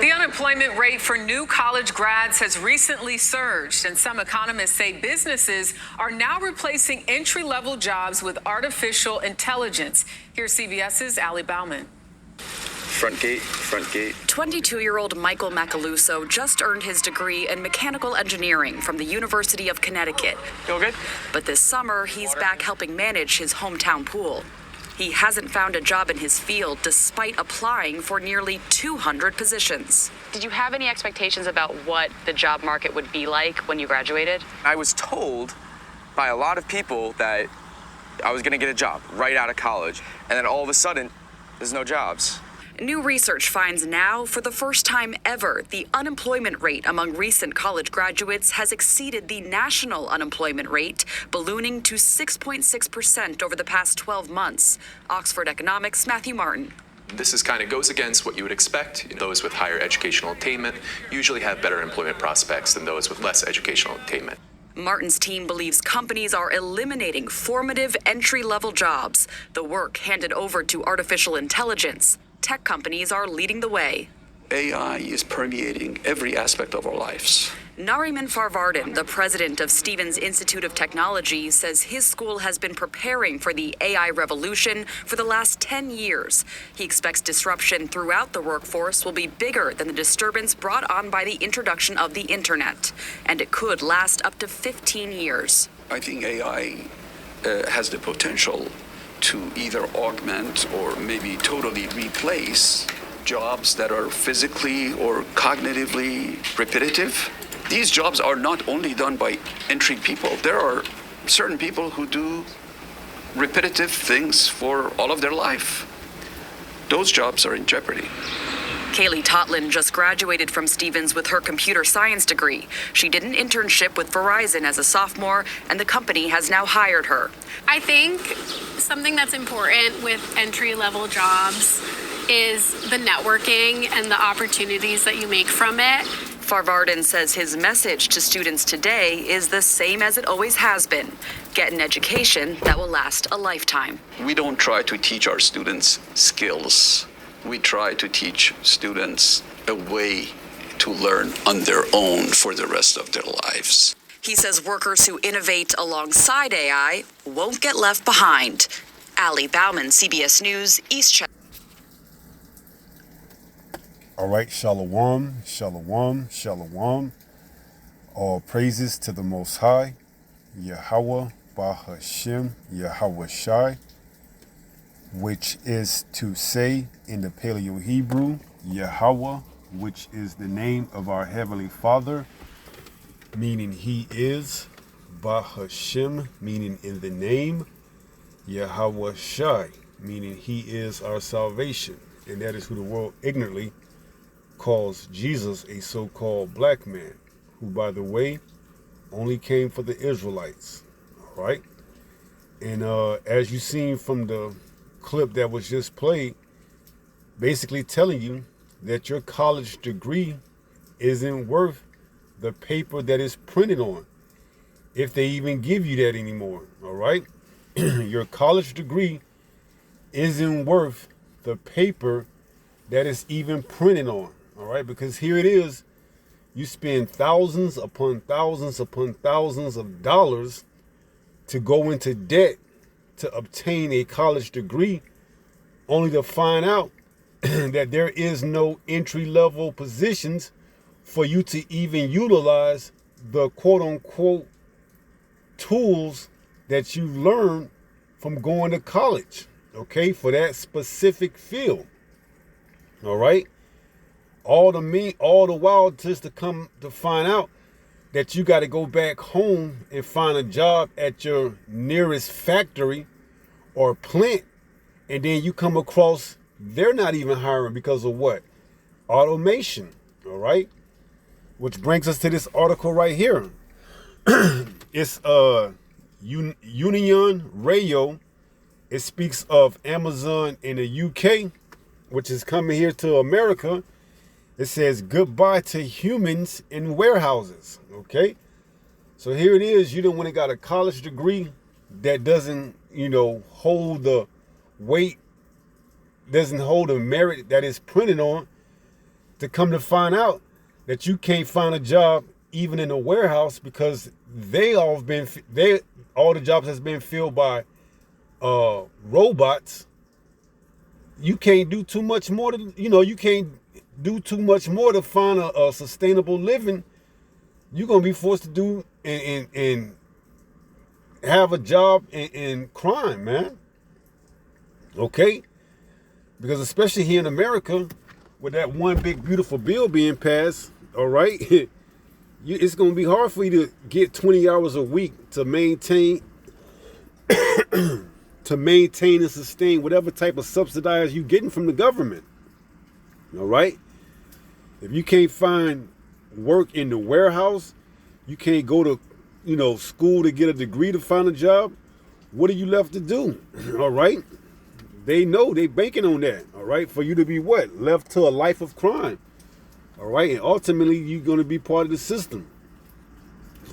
The unemployment rate for new college grads has recently surged, and some economists say businesses are now replacing entry-level jobs with artificial intelligence. Here's CBS's Ali Bauman. Front gate. 22-year-old Michael Macaluso just earned his degree in mechanical engineering from the University of Connecticut. You all good? But this summer, he's back helping manage his hometown pool. He hasn't found a job in his field despite applying for nearly 200 positions. Did you have any expectations about what the job market would be like when you graduated? I was told by a lot of people that I was going to get a job right out of college, and then all of a sudden, there's no jobs. New research finds now, for the first time ever, the unemployment rate among recent college graduates has exceeded the national unemployment rate, ballooning to 6.6% over the past 12 months. Oxford Economics' Matthew Martin. This kind of goes against what you would expect. Those with higher educational attainment usually have better employment prospects than those with less educational attainment. Martin's team believes companies are eliminating formative entry-level jobs, the work handed over to artificial intelligence. Tech companies are leading the way. AI is permeating every aspect of our lives. Nariman Farvardin, the president of Stevens Institute of Technology, says his school has been preparing for the AI revolution for the last 10 years. He expects disruption throughout the workforce will be bigger than the disturbance brought on by the introduction of the internet, and it could last up to 15 years. I think AI has the potential to either augment or maybe totally replace jobs that are physically or cognitively repetitive. These jobs are not only done by entry people. There are certain people who do repetitive things for all of their life. Those jobs are in jeopardy. Kaylee Totlin just graduated from Stevens with her computer science degree. She did an internship with Verizon as a sophomore, and the company has now hired her. I think something that's important with entry-level jobs is the networking and the opportunities that you make from it. Farvardin says his message to students today is the same as it always has been. Get an education that will last a lifetime. We don't try to teach our students skills. We try to teach students a way to learn on their own for the rest of their lives. He says workers who innovate alongside AI won't get left behind. Ali Bauman, CBS News, East Chester. All right, shalom, shalom, shalom. All praises to the Most High, Yahweh, Bahashem, Yahweh Shai, which is to say in the Paleo Hebrew, Yahweh, which is the name of our Heavenly Father, meaning He is, Bahashem, meaning in the name, Yahweh Shai, meaning He is our salvation. And that is who the world ignorantly calls Jesus a so-called black man, who, by the way, only came for the Israelites. All right? And as you seen from the clip that was just played, basically telling you that your college degree isn't worth the paper that it's printed on, if they even give you that anymore. All right? Your college degree isn't worth the paper that it's even printed on. All right, because here it is, you spend thousands upon thousands upon thousands of dollars to go into debt to obtain a college degree, only to find out that there is no entry-level positions for you to even utilize the quote-unquote tools that you learned from going to college, okay, for that specific field. All right? All the while just to come to find out that you got to go back home and find a job at your nearest factory or plant, and then you come across they're not even hiring because of what? Automation. All right? Which brings us to this article right here. It's Union Radio. It speaks of Amazon in the UK, which is coming here to America. It says goodbye to humans in warehouses. Okay, so here it is. You don't want to got a college degree that doesn't, hold the weight, doesn't hold the merit that is printed on. to come to find out that you can't find a job even in a warehouse because all the jobs has been filled by robots. You can't do too much more you can't do too much more to find a sustainable living. You're gonna be forced to do and have a job in crime, man. Okay? Because especially here in America, with that one big beautiful bill being passed, all right, it's going to be hard for you to get 20 hours a week to maintain and sustain whatever type of subsidies you're getting from the government. All right? If you can't find work in the warehouse, you can't go to, school to get a degree to find a job, what are you left to do? All right? They know they banking on that, all right, for you to be what? Left to a life of crime, all right? And ultimately, you're going to be part of the system.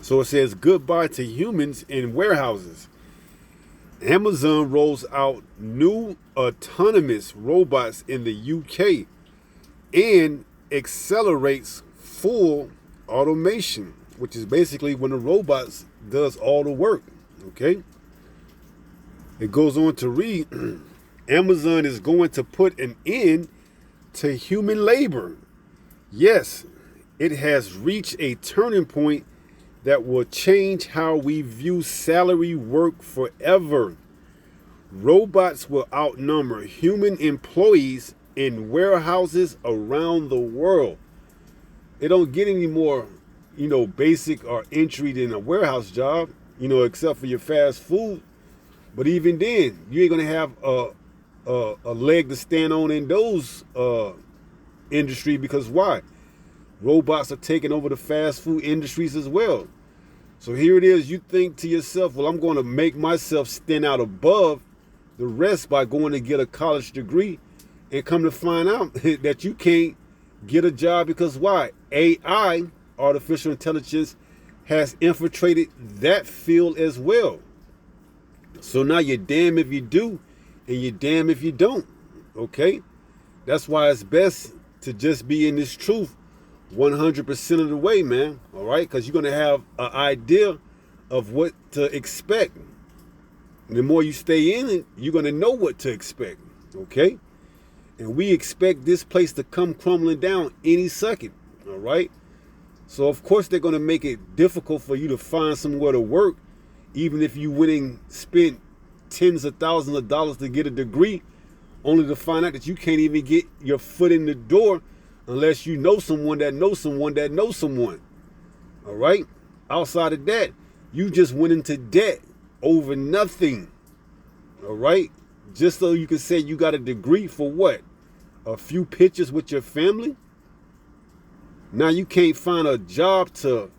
So it says goodbye to humans in warehouses. Amazon rolls out new autonomous robots in the UK and accelerates full automation, which is basically when the robots does all the work, okay? It goes on to read, Amazon is going to put an end to human labor. Yes, it has reached a turning point that will change how we view salary work forever. Robots will outnumber human employees in warehouses around the world. It don't get any more, basic or entry than a warehouse job, except for your fast food. But even then, you ain't gonna have a leg to stand on in those industry because why? Robots are taking over the fast food industries as well. So here it is, you think to yourself, well, I'm going to make myself stand out above the rest by going to get a college degree, and come to find out that you can't get a job because why? AI, artificial intelligence, has infiltrated that field as well. So now you're damned if you do, and you're damned if you don't, okay? That's why it's best to just be in this truth 100% of the way, man, all right? Because you're going to have an idea of what to expect. And the more you stay in it, you're going to know what to expect, okay? And we expect this place to come crumbling down any second, all right? So, of course, they're going to make it difficult for you to find somewhere to work, even if you went and spent tens of thousands of dollars to get a degree, only to find out that you can't even get your foot in the door unless you know someone that knows someone that knows someone. All right? Outside of that, you just went into debt over nothing. All right? Just so you can say you got a degree for what? A few pictures with your family? Now you can't find a job to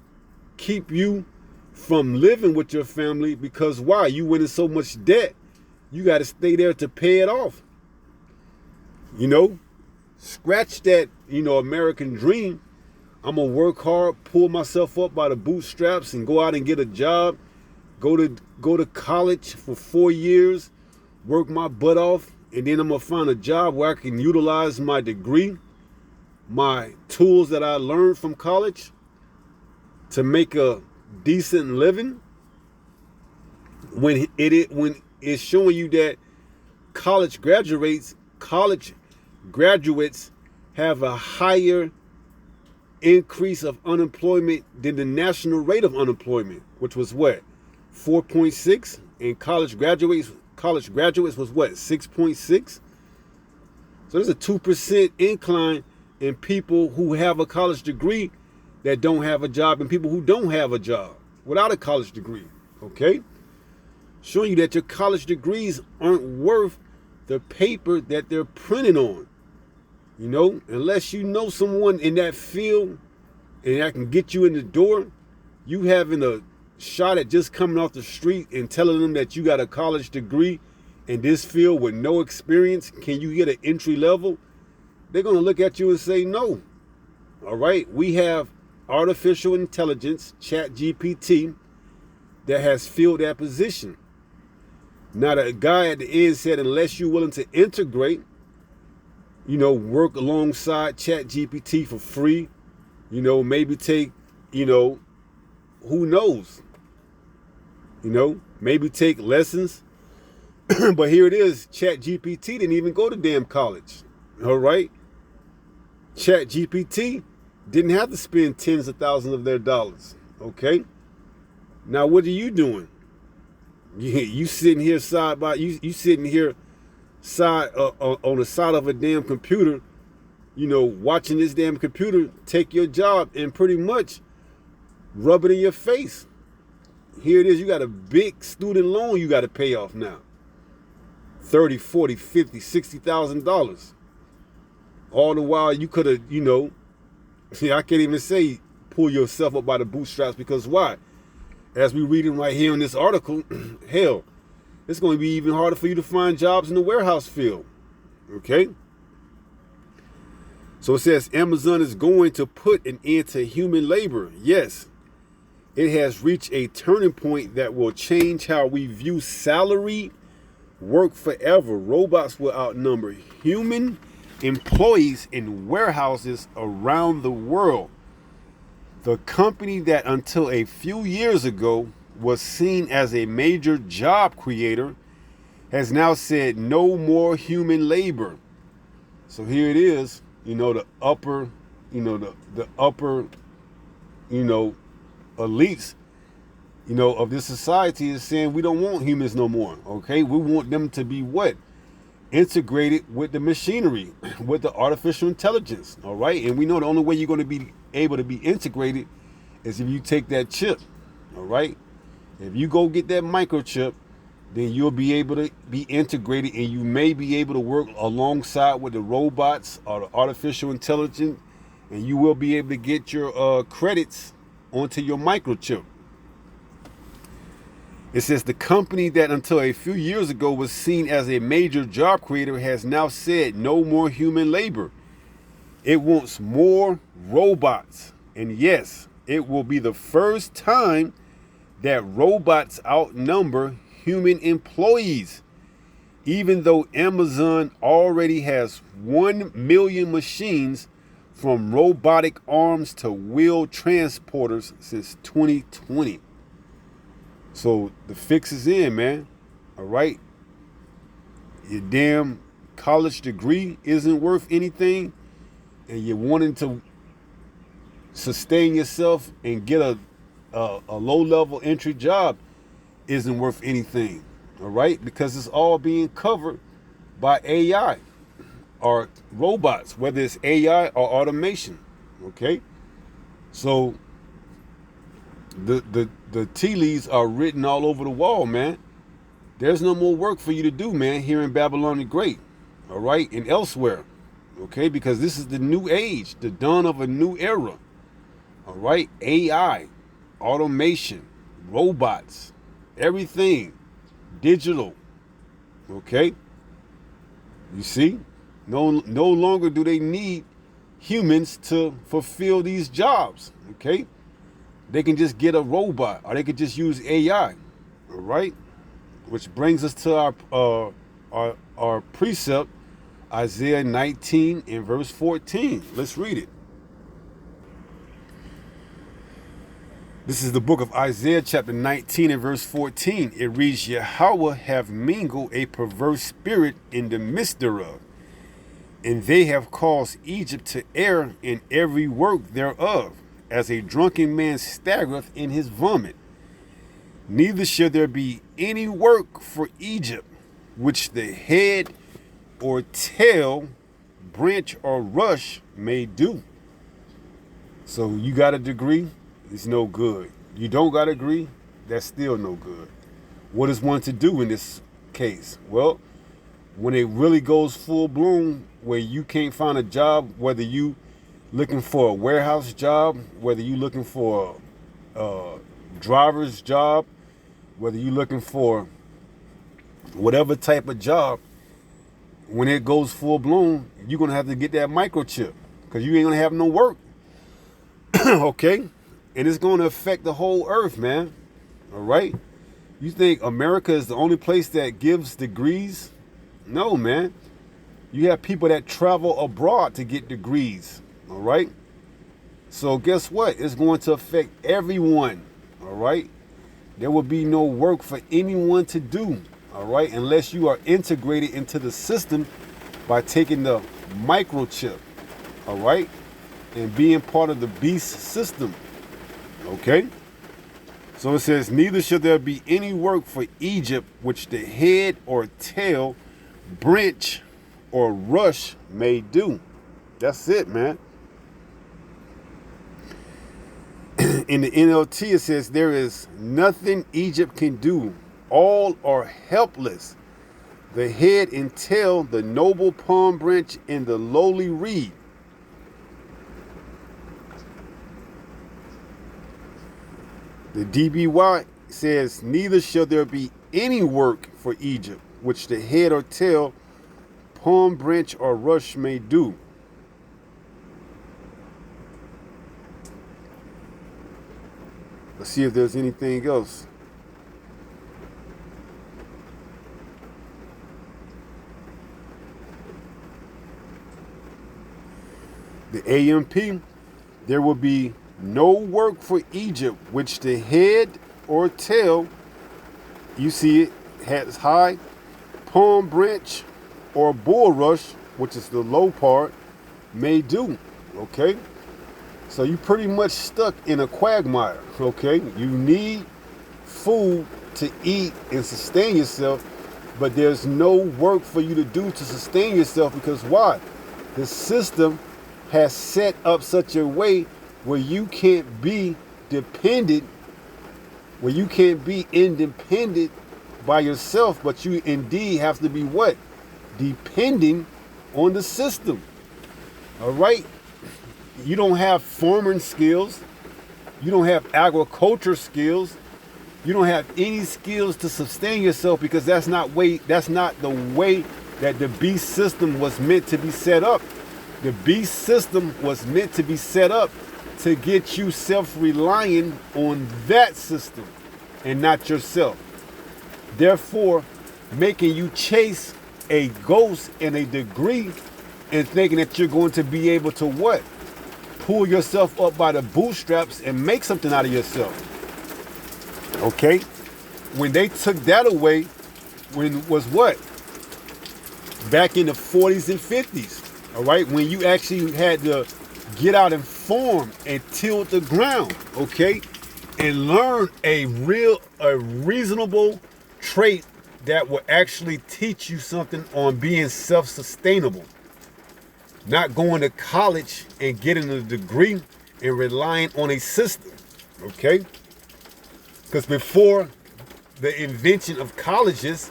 keep you from living with your family because why? You went in so much debt. You got to stay there to pay it off. Scratch that, American dream. I'm going to work hard, pull myself up by the bootstraps and go out and get a job. Go to college for 4 years, work my butt off, and then I'm going to find a job where I can utilize my degree, my tools that I learned from college to make a decent living. When it's showing you that college graduates have a higher increase of unemployment than the national rate of unemployment, which was what, 4.6, and college graduates was what, 6.6. So there's a 2% incline in people who have a college degree that don't have a job, and people who don't have a job without a college degree. Okay, showing you that your college degrees aren't worth the paper that they're printed on. Unless you know someone in that field and that can get you in the door, you having a shot at just coming off the street and telling them that you got a college degree in this field with no experience, can you get an entry level? They're going to look at you and say no. All right, we have artificial intelligence, ChatGPT, that has filled that position. Now the guy at the end said, unless you're willing to integrate, work alongside ChatGPT for free. Maybe take, who knows? Maybe take lessons. But here it is, ChatGPT didn't even go to damn college. All right? ChatGPT didn't have to spend tens of thousands of their dollars. Okay? Now what are you doing? You sitting here side by you sitting here side on the side of a damn computer, watching this damn computer take your job and pretty much rub it in your face. Here it is, you got a big student loan you got to pay off now. $30, $40, $50, $60,000. All the while you could have, I can't even say pull yourself up by the bootstraps, because why? As we reading right here in this article, hell, it's going to be even harder for you to find jobs in the warehouse field. Okay? So it says Amazon is going to put an end to human labor. Yes, it has reached a turning point that will change how we view salary work forever. Robots will outnumber human employees in warehouses around the world. The company that until a few years ago was seen as a major job creator has now said no more human labor. So here it is, the upper, the upper, elites, of this society is saying we don't want humans no more. Okay, we want them to be what? Integrated with the machinery, with the artificial intelligence. All right, and we know the only way you're going to be able to be integrated is if you take that chip. All right, if you go get that microchip, then you'll be able to be integrated, and you may be able to work alongside with the robots or the artificial intelligence, and you will be able to get your credits onto your microchip. It says the company that until a few years ago was seen as a major job creator has now said no more human labor. It wants more robots. And yes, it will be the first time that robots outnumber human employees. Even though Amazon already has 1 million machines, from robotic arms to wheeled transporters, since 2020. So the fix is in, man. All right. Your damn college degree isn't worth anything, and you're wanting to sustain yourself and get a low-level entry job isn't worth anything. All right, because it's all being covered by AI or robots, whether it's AI or automation. Okay, so the tea leaves are written all over the wall, man. There's no more work for you to do, man, here in Babylon the Great, all right, and elsewhere, okay, because this is the new age, the dawn of a new era, all right, AI, automation, robots, everything, digital, okay, you see, no longer do they need humans to fulfill these jobs, okay. They can just get a robot, or they could just use AI, all right? Which brings us to our precept, Isaiah 19 and verse 14. Let's read it. This is the book of Isaiah, chapter 19 and verse 14. It reads, Yahweh have mingled a perverse spirit in the midst thereof, and they have caused Egypt to err in every work thereof, as a drunken man staggereth in his vomit. Neither shall there be any work for Egypt, which the head or tail, branch or rush may do. So you got a degree, it's no good. You don't got a degree, that's still no good. What is one to do in this case? Well, when it really goes full bloom, where you can't find a job, whether you looking for a warehouse job, whether you looking for a driver's job, whether you looking for whatever type of job, when it goes full blown, you're going to have to get that microchip, because you ain't going to have no work. Okay? And it's going to affect the whole earth, man. All right? You think America is the only place that gives degrees? No, man. You have people that travel abroad to get degrees, all right? So guess what? It's going to affect everyone, all right? There will be no work for anyone to do, all right, unless you are integrated into the system by taking the microchip, all right, and being part of the beast system, okay? So it says, neither shall there be any work for Egypt which the head or tail, branch, or rush may do. That's it, man. In the NLT, it says, there is nothing Egypt can do. All are helpless. The head and tail, the noble palm branch, and the lowly reed. The DBY says, neither shall there be any work for Egypt, which the head or tail, palm branch, or rush may do. Let's see if there's anything else. The AMP, there will be no work for Egypt, which the head or tail, you see it, has high, palm branch, or bulrush, which is the low part, may do, okay? So you pretty much stuck in a quagmire, okay? You need food to eat and sustain yourself, but there's no work for you to do to sustain yourself because why? The system has set up such a way where you can't be dependent, where you can't be independent by yourself, but you indeed have to be what? Depending on the system, all right? You don't have farming skills. You don't have agriculture skills. You don't have any skills to sustain yourself because that's not the way that the beast system was meant to be set up. The beast system was meant to be set up to get you self-reliant on that system and not yourself. Therefore, making you chase a ghost and a degree and thinking that you're going to be able to what? Pull yourself up by the bootstraps and make something out of yourself. Okay? When they took that away, when was what? Back in the 40s and 50s. All right? When you actually had to get out and farm and till the ground, okay? And learn a reasonable trait that will actually teach you something on being self-sustainable. Not going to college and getting a degree and relying on a system, okay? Because before the invention of colleges,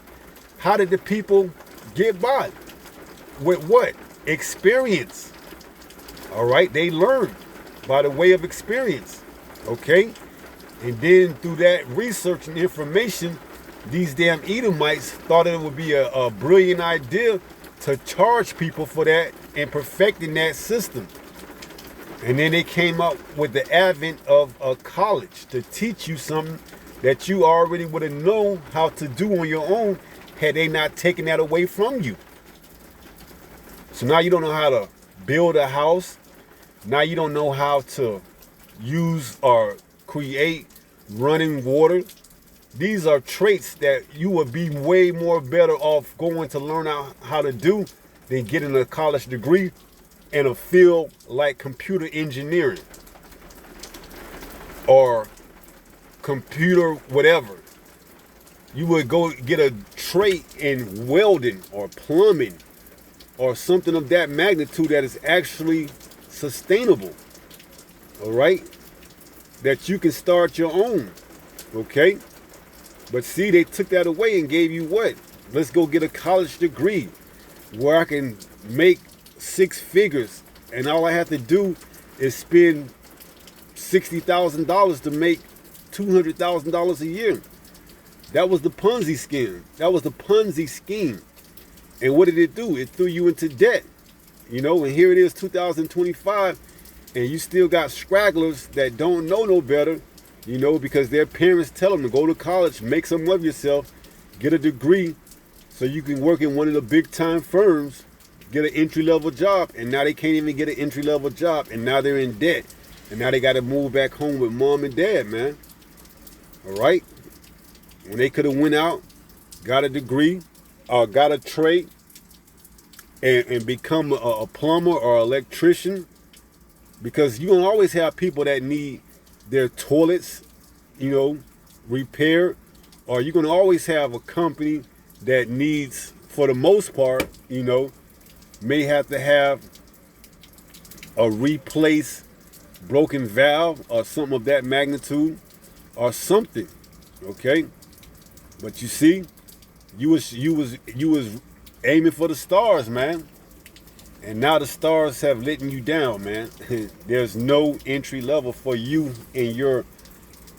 how did the people get by? With what? Experience. All right, they learned by the way of experience, okay? And then through that research and information, these damn Edomites thought it would be a brilliant idea to charge people for that and perfecting that system. And then they came up with the advent of a college to teach you something that you already would have known how to do on your own had they not taken that away from you. So now you don't know how to build a house. Now you don't know how to use or create running water. These are traits that you would be way more better off going to learn how to do than getting a college degree in a field like computer engineering or computer whatever. You would go get a trait in welding or plumbing or something of that magnitude that is actually sustainable, all right? That you can start your own, okay? But see, they took that away and gave you what? Let's go get a college degree where I can make 6 figures and all I have to do is spend $60,000 to make $200,000 a year. That was the Ponzi scheme. That was the Ponzi scheme. And what did it do? It threw you into debt. You know, and here it is 2025 and you still got stragglers that don't know no better, you know, because their parents tell them to go to college, make something of yourself, get a degree so you can work in one of the big time firms get an entry-level job, and now they can't even get an entry-level job, and now they're in debt. And now they got to move back home with mom and dad, man. All right? When they could have went out, got a degree, or got a trade, and become a plumber or electrician, because you're going to always have people that need their toilets, repaired, or you're going to always have a company that needs, for the most part, may have to have a replace broken valve or something of that magnitude or something, okay? But you see, you was aiming for the stars, man. And now the stars have letting you down, man. There's no entry level for you in your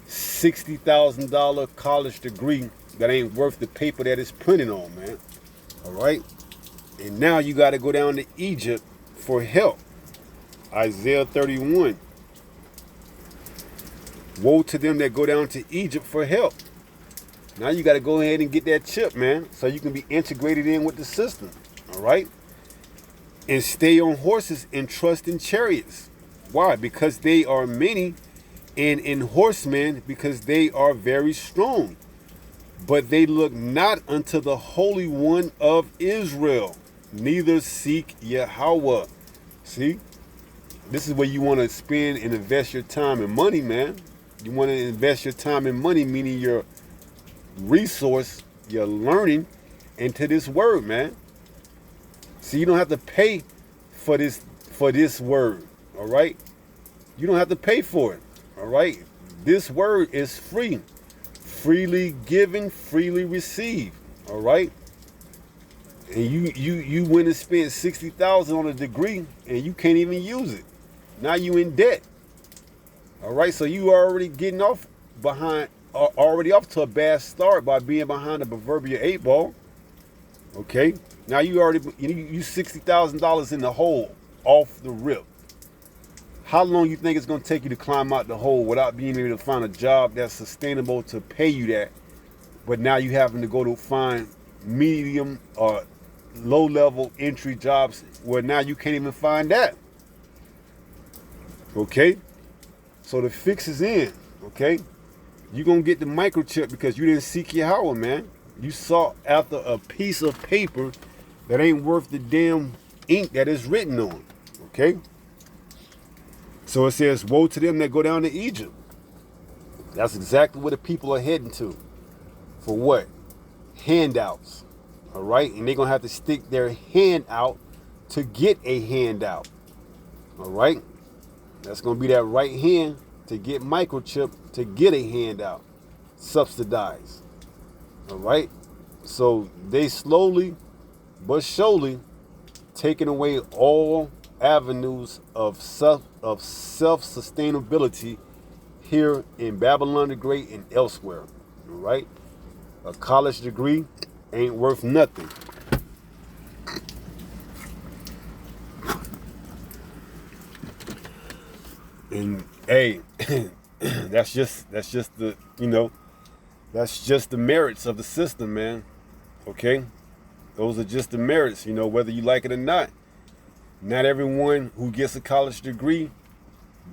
$60,000 college degree that ain't worth the paper that it's printed on, man. All right? And now you got to go down to Egypt for help. Isaiah 31. Woe to them that go down to Egypt for help. Now you got to go ahead and get that chip, man, so you can be integrated in with the system. All right? And stay on horses and trust in chariots. Why? Because they are many, and in horsemen, because they are very strong. But they look not unto the Holy One of Israel, neither seek Yahweh. See? This is where you want to spend and invest your time and money, man. You want to invest your time and money, meaning your resource, your learning, into this word, man. See, you don't have to pay for this word, all right? You don't have to pay for it, all right? This word is free. Freely given, freely received, all right? And you went and spent $60,000 on a degree and you can't even use it. Now you in debt. All right, so you already getting off to a bad start by being behind the proverbial 8 ball. Okay, now you $60,000 in the hole off the rip. How long you think it's going to take you to climb out the hole without being able to find a job that's sustainable to pay you that? But now you having to go to find medium or low-level entry jobs where now you can't even find that. Okay, so the fix is in. Okay, you're going to get the microchip because you didn't seek Yahweh, man. You sought after a piece of paper that ain't worth the damn ink that is written on. Okay? So it says, woe to them that go down to Egypt. That's exactly where the people are heading to. For what? Handouts. All right? And they're going to have to stick their hand out to get a handout. All right? That's going to be that right hand to get microchip to get a handout. Subsidized. All right, so they slowly but surely taking away all avenues of self-sustainability here in Babylon the Great and elsewhere. All right, a college degree ain't worth nothing. And hey, that's just the That's just the merits of the system, man. Okay? Those are just the merits, whether you like it or not. Not everyone who gets a college degree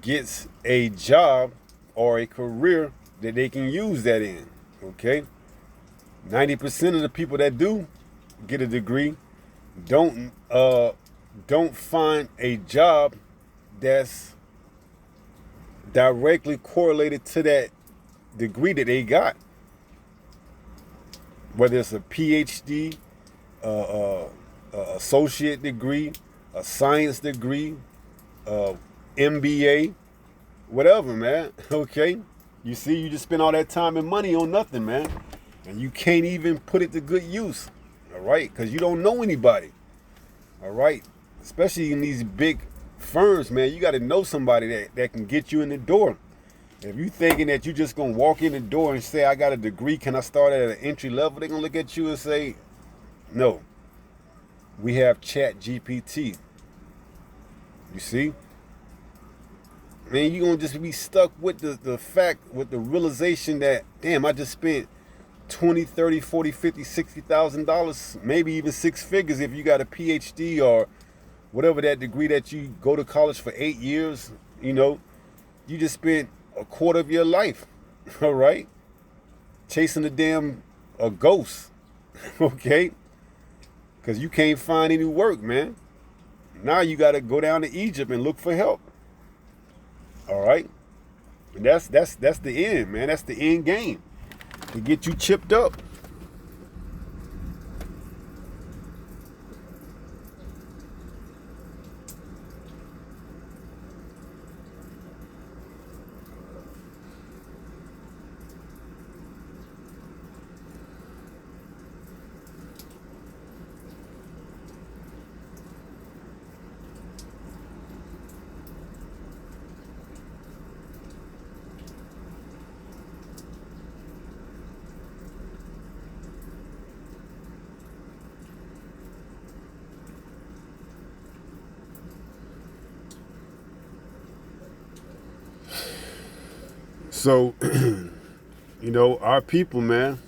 gets a job or a career that they can use that in. Okay? 90% of the people that do get a degree don't find a job that's directly correlated to that degree that they got. Whether it's a PhD, associate degree, a science degree, MBA, whatever, man. Okay? You see, you just spend all that time and money on nothing, man. And you can't even put it to good use. All right? Because you don't know anybody. All right? Especially in these big firms, man. You got to know somebody that can get you in the door. If you thinking that you just going to walk in the door and say, I got a degree, can I start at an entry level? They're going to look at you and say, no. We have ChatGPT. You see? Man, you're going to just be stuck with the fact, with the realization that, damn, I just spent $20, $30, $40, $50, $60,000, maybe even six figures if you got a PhD or whatever that degree that you go to college for 8 years. You just spent a quarter of your life, all right, chasing a ghost, okay, because you can't find any work, man. Now you got to go down to Egypt and look for help, all right. And that's the end, man. That's the end game, to get you chipped up. So, our people, man,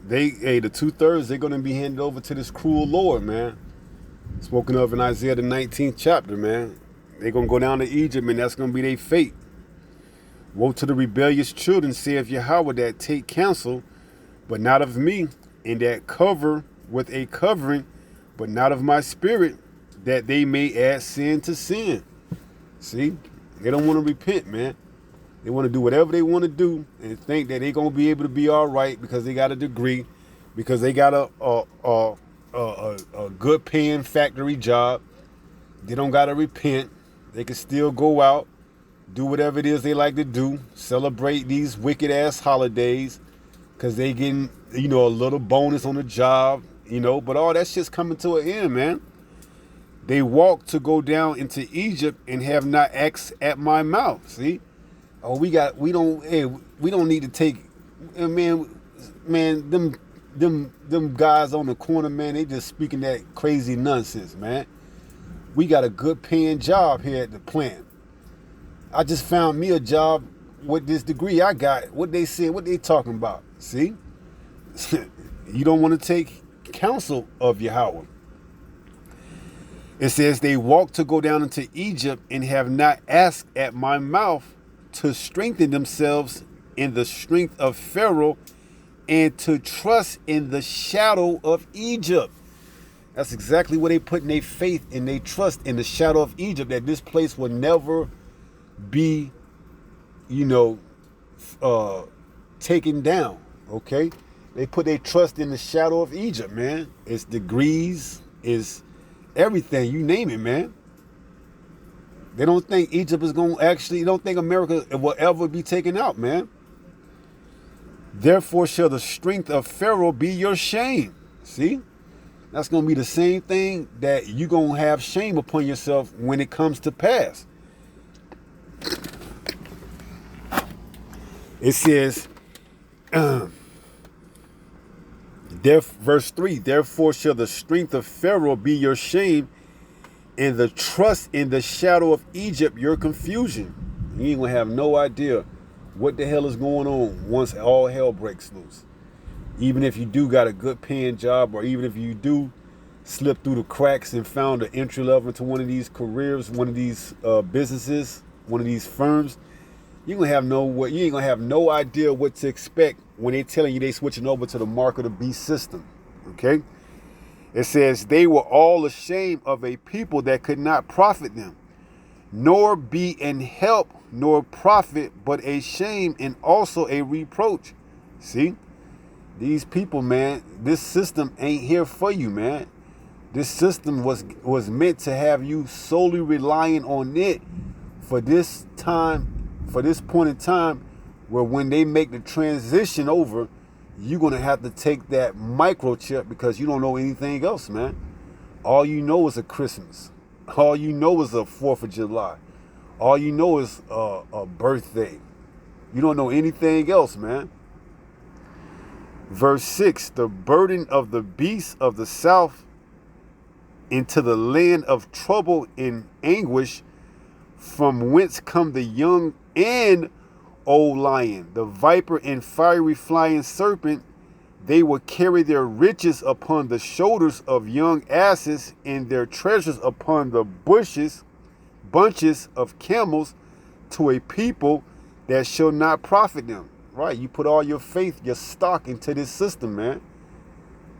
the 2/3, they're going to be handed over to this cruel Lord, man. Spoken of in Isaiah, the 19th chapter, man. They're going to go down to Egypt, and that's going to be their fate. Woe to the rebellious children, saith Yahweh, that take counsel, but not of me, and that cover with a covering, but not of my spirit, that they may add sin to sin. See, they don't want to repent, man. They want to do whatever they want to do and think that they're going to be able to be all right because they got a degree, because they got a good paying factory job. They don't got to repent. They can still go out, do whatever it is they like to do, celebrate these wicked ass holidays because they getting, a little bonus on the job, but all that shit's coming to an end, man. They walk to go down into Egypt and have not asked at my mouth. See? Oh, we don't need to take, man, them guys on the corner, man, they just speaking that crazy nonsense, man. We got a good paying job here at the plant. I just found me a job with this degree I got. What they said, what they talking about, see? You don't want to take counsel of Yahweh. It says they walk to go down into Egypt and have not asked at my mouth, to strengthen themselves in the strength of Pharaoh and to trust in the shadow of Egypt. That's exactly what they put in their faith and they trust in the shadow of Egypt, that this place will never be, taken down, okay? They put their trust in the shadow of Egypt, man. It's degrees, it's everything, you name it, man. They don't think Egypt is going to actually, don't think America will ever be taken out, man. Therefore shall the strength of Pharaoh be your shame. See? That's going to be the same thing that you're going to have shame upon yourself when it comes to pass. It says, verse 3, therefore shall the strength of Pharaoh be your shame, and the trust in the shadow of Egypt, your confusion. You ain't gonna have no idea what the hell is going on once all hell breaks loose. Even if you do got a good paying job, or even if you do slip through the cracks and found an entry level into one of these careers, one of these businesses, one of these firms, you ain't gonna have no idea what to expect when they telling you they switching over to the mark of the beast system. Okay? It says, they were all ashamed of a people that could not profit them, nor be in help, nor profit, but a shame and also a reproach. See? These people, man, this system ain't here for you, man. This system was meant to have you solely relying on it for this time, for this point in time, where when they make the transition over, you're going to have to take that microchip because you don't know anything else, man. All you know is a Christmas. All you know is a 4th of July. All you know is a birthday. You don't know anything else, man. Verse 6, the burden of the beasts of the south into the land of trouble and anguish, from whence come the young and old lion, the viper and fiery flying serpent, They will carry their riches upon the shoulders of young asses, and their treasures upon the bunches of camels, to a people that shall not profit them. Right? You put all your faith, your stock into this system, man.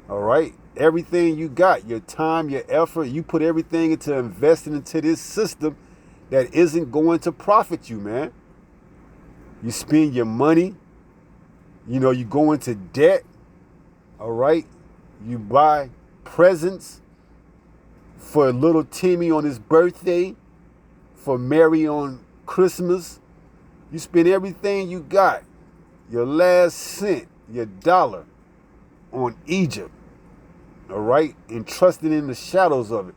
All right? Everything you got, your time, your effort, you put everything into investing into this system that isn't going to profit you, man. You spend your money, you know, you go into debt, all right? You buy presents for little Timmy on his birthday, for Mary on Christmas. You spend everything you got, your last cent, your dollar, on Egypt, all right? And trusting in the shadows of it.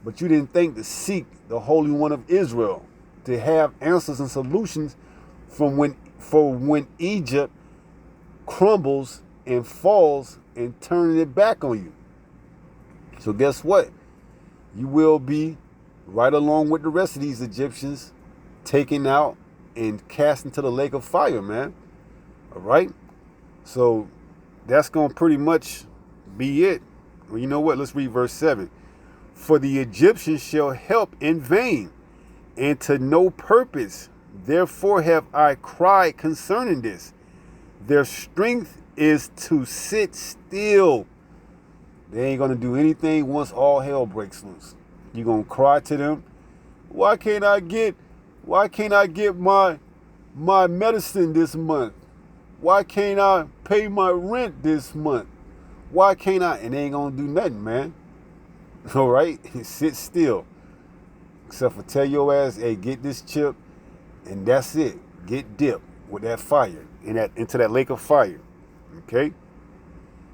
But you didn't think to seek the Holy One of Israel to have answers and solutions for when Egypt crumbles and falls and turning it back on you. So guess what? You will be right along with the rest of these Egyptians taken out and cast into the lake of fire, man. All right? So that's going to pretty much be it. Well, you know what? Let's read verse 7. For the Egyptians shall help in vain, and to no purpose. Therefore have I cried concerning this. Their strength is to sit still. They ain't going to do anything once all hell breaks loose. You're going to cry to them. Why can't I get my medicine this month? Why can't I pay my rent this month? Why can't I? And they ain't going to do nothing, man. All right? Sit still. Except for tell your ass, hey, get this chip, and that's it. Get dipped with that fire, into that lake of fire. Okay?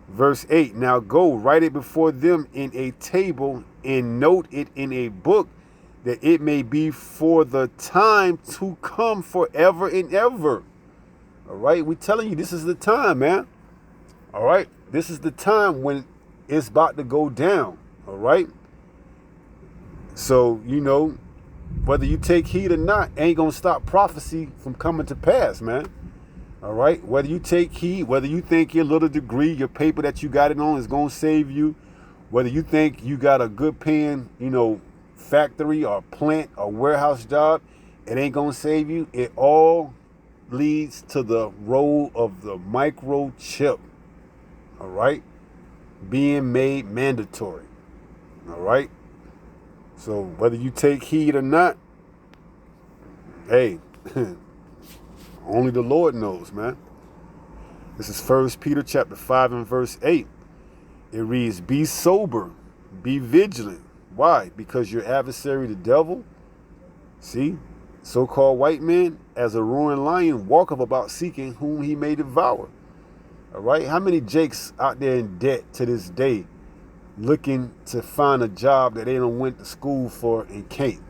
Verse 8, now go, write it before them in a table, and note it in a book, that it may be for the time to come forever and ever. All right? We're telling you this is the time, man. All right? This is the time when it's about to go down. All right? So, you know, whether you take heed or not, ain't going to stop prophecy from coming to pass, man. All right? Whether you take heed, whether you think your little degree, your paper that you got it on is going to save you, whether you think you got a good paying, you know, factory or plant or warehouse job, it ain't going to save you. It all leads to the role of the microchip. All right? Being made mandatory. All right? So whether you take heed or not, hey, only the Lord knows, man. This is 1 Peter chapter 5 and verse 8. It reads, be sober, be vigilant. Why? Because your adversary, the devil, see, so-called white man, as a roaring lion, walketh about seeking whom he may devour. All right? How many Jakes out there in debt to this day looking to find a job that they done went to school for and can't?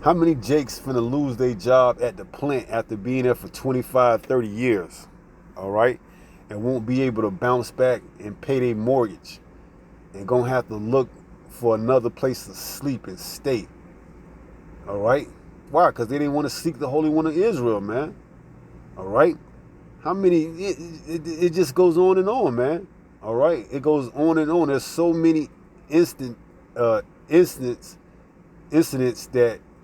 How many Jakes finna lose their job at the plant after being there for 25, 30 years, all right, and won't be able to bounce back and pay their mortgage and gonna have to look for another place to sleep and stay, all right? Why? Because they didn't want to seek the Holy One of Israel, man, all right? How many, it just goes on and on, man. All right, it goes on and on. There's so many incidents that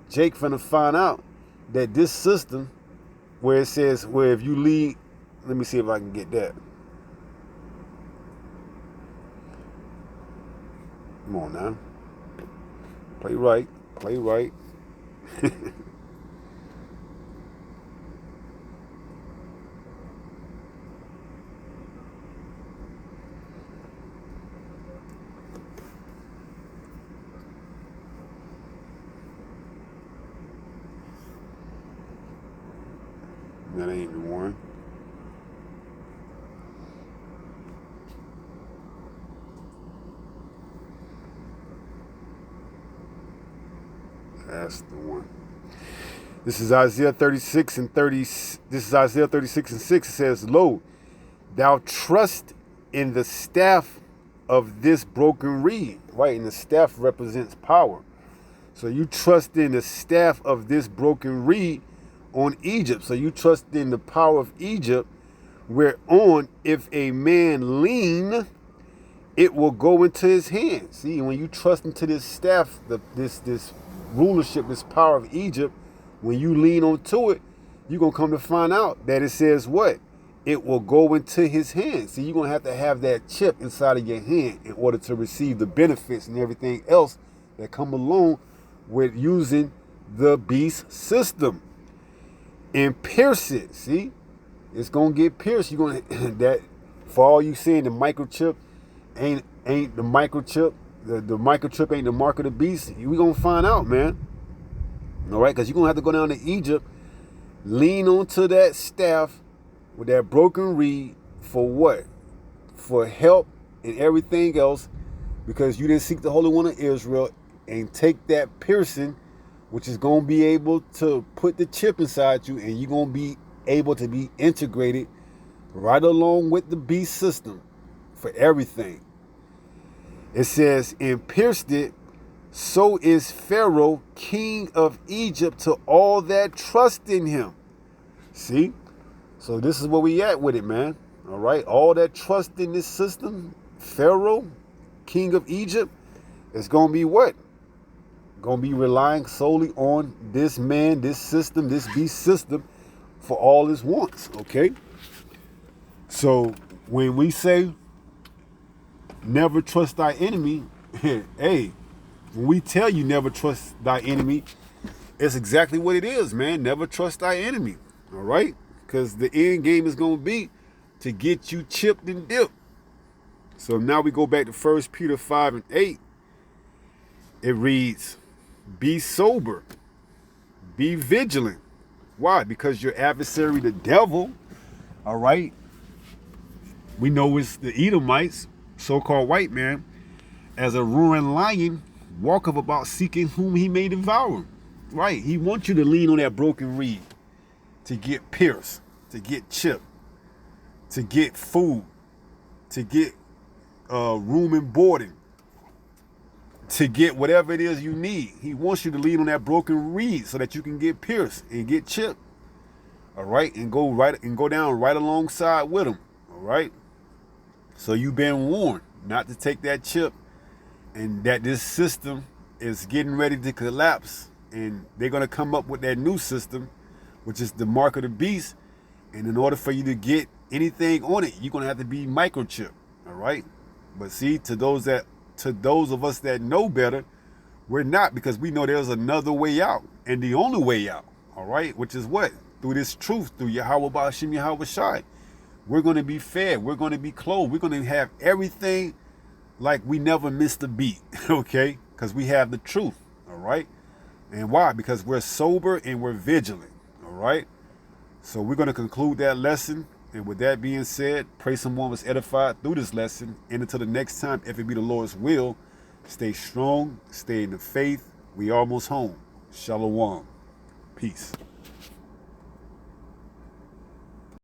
Jake finna find out that this system, where it says, where if you leave, let me see if I can get that. Come on now. Play right, play right. That ain't the one. That's the one. This is Isaiah 36 and 30. This is Isaiah 36 and 6. It says, lo, thou trust in the staff of this broken reed. Right, and the staff represents power. So you trust in the staff of this broken reed on Egypt. So you trust in the power of Egypt whereon if a man lean, it will go into his hand. See, when you trust into this staff, this rulership, this power of Egypt, when you lean onto it, you're going to come to find out that it says what? It will go into his hand. See, you're going to have that chip inside of your hand in order to receive the benefits and everything else that come along with using the beast system. And pierce it. See, it's going to get pierced. You're going to, that, for all you saying the microchip ain't the microchip, the microchip ain't the mark of the beast, we going to find out, man. All right, because you're going to have to go down to Egypt, lean onto that staff with that broken reed for what? For help and everything else, because you didn't seek the Holy One of Israel, and take that piercing, which is going to be able to put the chip inside you, and you're going to be able to be integrated right along with the beast system for everything. It says, and pierced it, so is Pharaoh, king of Egypt, to all that trust in him. See? So this is where we at with it, man. All right? All that trust in this system, Pharaoh, king of Egypt, is going to be what? Going to be relying solely on this man, this system, this beast system for all his wants, okay? So when we say never trust thy enemy, hey, when we tell you never trust thy enemy, it's exactly what it is, man. Never trust thy enemy, all right? Because the end game is going to be to get you chipped and dipped. So now we go back to 1 Peter 5:8. It reads, be sober, be vigilant. Why? Because your adversary, the devil, all right, we know it's the Edomites, so-called white man, as a roaring lion, walketh about seeking whom he may devour. Right? He wants you to lean on that broken reed to get pierced, to get chipped, to get food, to get room and boarding, to get whatever it is you need. He wants you to lean on that broken reed so that you can get pierced and get chipped. All right, and go down right alongside with him. All right. So you've been warned not to take that chip, and that this system is getting ready to collapse, and they're going to come up with that new system, which is the mark of the beast. And in order for you to get anything on it, you're going to have to be microchipped. All right. But see, to those of us that know better, we're not, because we know there's another way out, and the only way out, all right, which is what? Through this truth, through Yahweh Ba'ashim Yahweh Shai. We're going to be fed, we're going to be clothed, we're going to have everything like we never missed a beat, okay? Because we have the truth, all right? And why? Because we're sober and we're vigilant, all right? So we're going to conclude that lesson. And with that being said, pray someone was edified through this lesson. And until the next time, if it be the Lord's will, stay strong, stay in the faith. We almost home. Shalom. Peace.